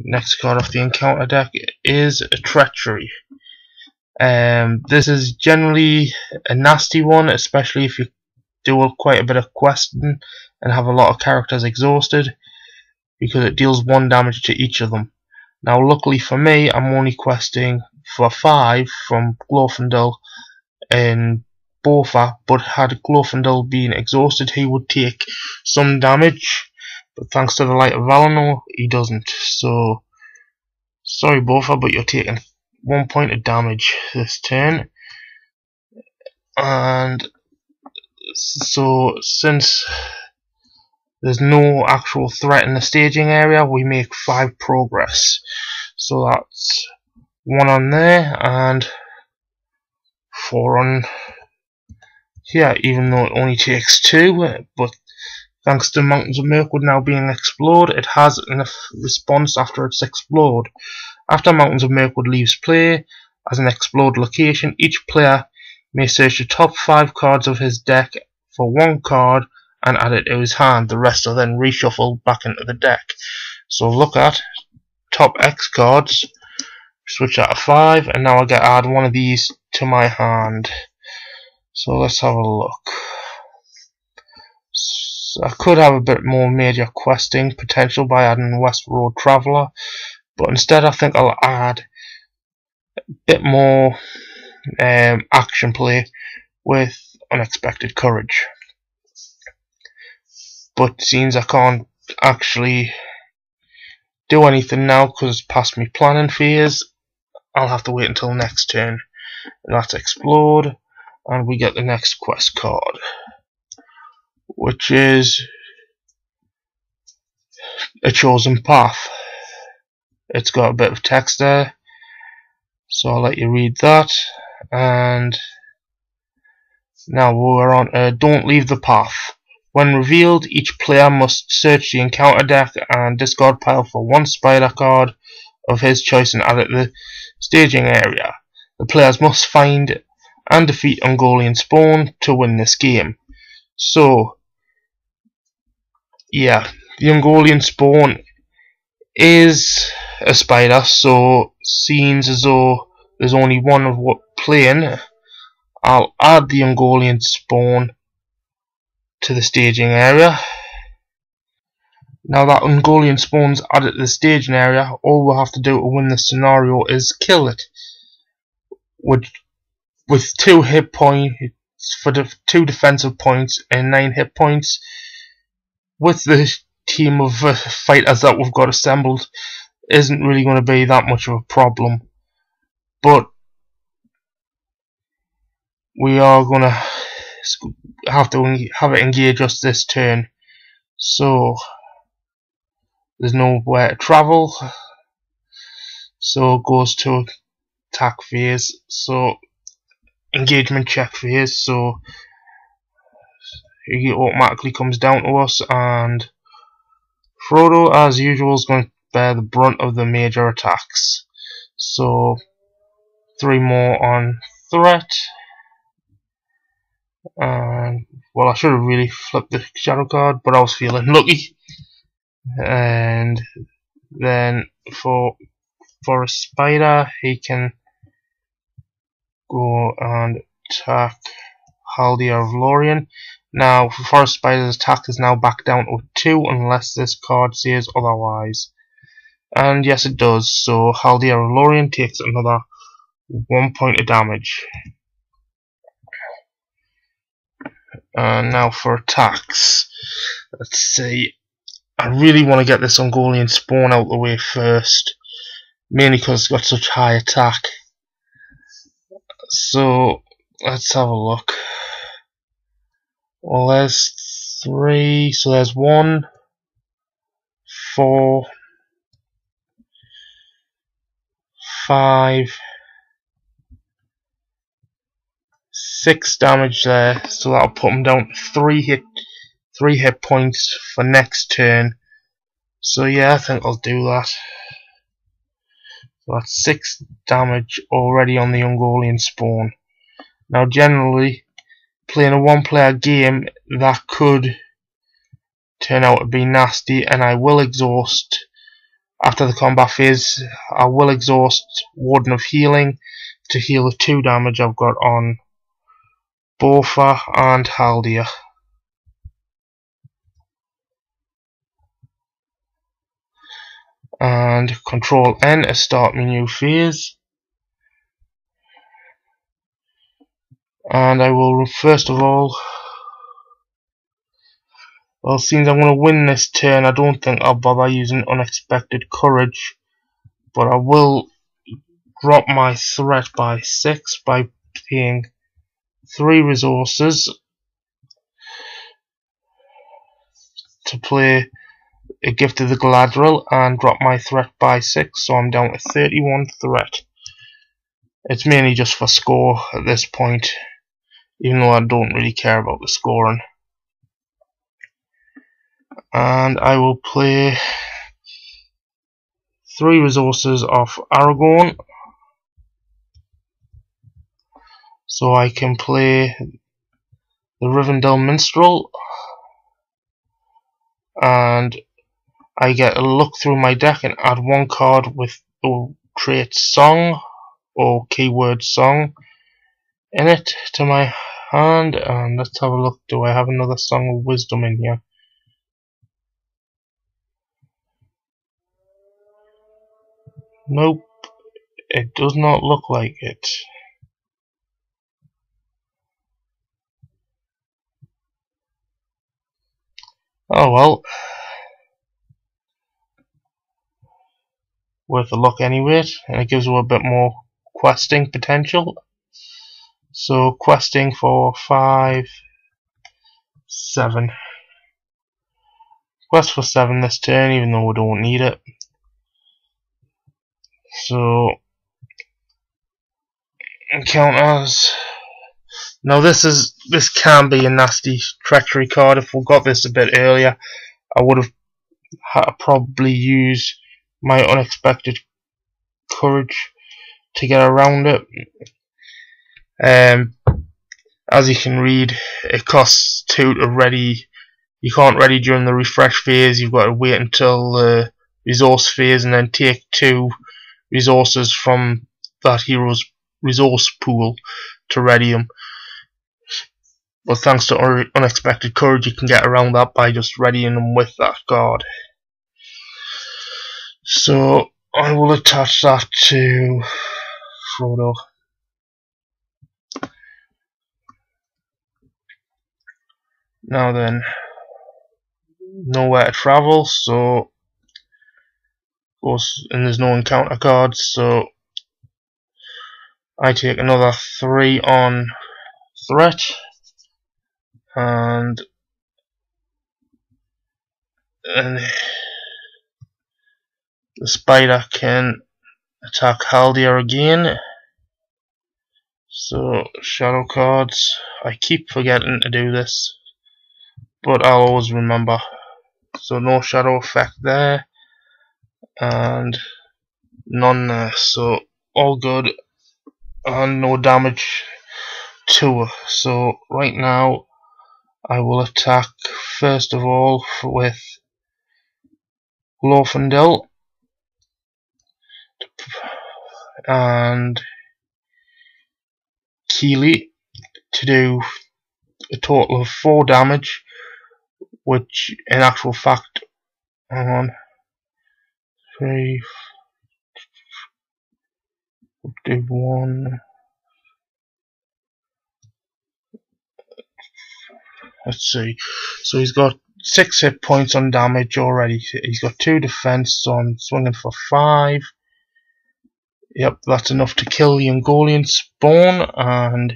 Next card off the encounter deck is a treachery. This is generally a nasty one, especially if you do quite a bit of questing and have a lot of characters exhausted, because it deals 1 damage to each of them. Now luckily for me, I'm only questing for 5 from Glorfindel and Bofa, but had Glorfindel been exhausted, he would take some damage, but thanks to the Light of Valinor, he doesn't. So sorry Bofa, but you're taking 1 point of damage this turn. And so since there's no actual threat in the staging area, we make 5 progress. So that's 1 on there and 4 on here, even though it only takes 2, but thanks to Mountains of Mirkwood now being explored, it has a response after it's explored. After Mountains of Mirkwood leaves play as an explored location, each player may search the top 5 cards of his deck for 1 card and add it to his hand. The rest are then reshuffled back into the deck. So look at top X cards, switch that to 5, and now I get to add one of these to my hand. So let's have a look. So I could have a bit more major questing potential by adding West Road Traveller, but instead I think I'll add a bit more action play with Unexpected Courage. But since I can't actually do anything now because it's past my planning phase, I'll have to wait until next turn. And that's explored, and we get the next quest card, which is A Chosen Path. It's got a bit of text there, so I'll let you read that. And now we're on Don't Leave the Path. When revealed, each player must search the encounter deck and discard pile for 1 spider card of his choice and add it to the staging area. The players must find and defeat Ungoliant Spawn to win this game. So, yeah, the Ungoliant Spawn is a spider, so seems as though there's only one of what playing, I'll add the Ungoliant Spawn to the staging area. Now that Ungoliant Spawn's added to the staging area, all we'll have to do to win this scenario is kill it. With 2 hit points for 2 defensive points and 9 hit points, with the team of fighters that we've got assembled, isn't really going to be that much of a problem. But we are going to have it engage us this turn. So there's nowhere to travel, so it goes to attack phase. So engagement check phase. So he automatically comes down to us, and Frodo, as usual, is going to bear the brunt of the major attacks. So 3 more on threat. And well, I should have really flipped the shadow card, but I was feeling lucky. And then for a spider, he can go and attack Haldir of Lorien. Now, for a spider's attack is now back down to 2 unless this card says otherwise. And yes, it does. So Haldir of Lorien takes another 1 point of damage. Now for attacks. Let's see. I really want to get this Ungoliant Spawn out of the way first, mainly because it's got such high attack. So let's have a look. Well, there's 3, so there's 1, 4, 5, 6 damage there, so that'll put him down to 3 hit points for next turn. So yeah, I think I'll do that. So that's 6 damage already on the Ungoliant Spawn. Now generally, playing a 1-player game, that could turn out to be nasty, and I will exhaust After the combat phase, I will exhaust Warden of Healing to heal the 2 damage I've got on Bofa and Haldia. And Control N to start my new phase. And I will first of all, well, since I'm going to win this turn, I don't think I'll bother using Unexpected Courage, but I will drop my threat by 6 by paying 3 resources to play a Gift of the Galadriel and drop my threat by 6, so I'm down to 31 threat. It's mainly just for score at this point, even though I don't really care about the scoring. And I will play 3 resources off Aragorn, so I can play the Rivendell Minstrel, and I get a look through my deck and add 1 card with the trait Song or keyword Song in it to my hand. And let's have a look. Do I have another Song of Wisdom in here? Nope, it does not look like it. Oh well, worth a look anyway, and it gives her a bit more questing potential. So questing for 5, 7. Quest for 7 this turn, even though we don't need it. So encounters. Now this can be a nasty treachery card. If we got this a bit earlier, I would have probably used my Unexpected Courage to get around it. As you can read, it costs 2 to ready. You can't ready during the refresh phase. You've got to wait until the resource phase and then take 2 resources from that hero's resource pool to ready them. But thanks to Unexpected Courage, you can get around that by just readying them with that card. So I will attach that to Frodo. Now then, nowhere to travel, so and there's no encounter cards, so I take another 3 on threat, and the spider can attack Haldia again. So shadow cards, I keep forgetting to do this, but I'll always remember. So no shadow effect there, and none there, so all good, and no damage to her. So right now I will attack first of all with Glorfindel and Keely to do a total of 4 damage, which in actual fact, hang on, 3, do 1, let's see, so he's got 6 hit points on damage already. He's got 2 defense, so I'm swinging for 5. Yep, that's enough to kill the Ungoliant spawn and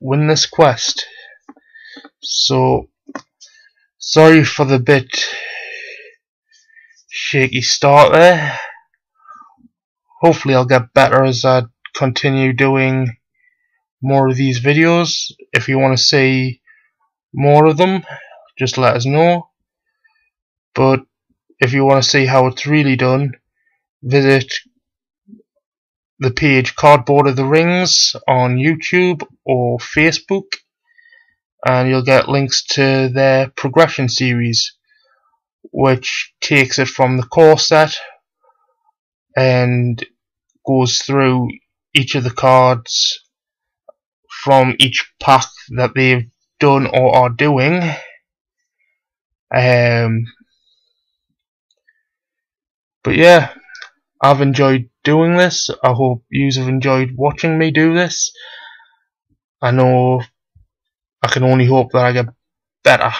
win this quest. So sorry for the bit shaky start there. Hopefully I'll get better as I continue doing more of these videos. If you want to see more of them, just let us know. But if you want to see how it's really done, visit the page Cardboard of the Rings on YouTube or Facebook, and you'll get links to their progression series, which takes it from the core set and goes through each of the cards from each pack that they've done or are doing. But yeah, I've enjoyed doing this. I hope you have enjoyed watching me do this. I know I can only hope that I get better.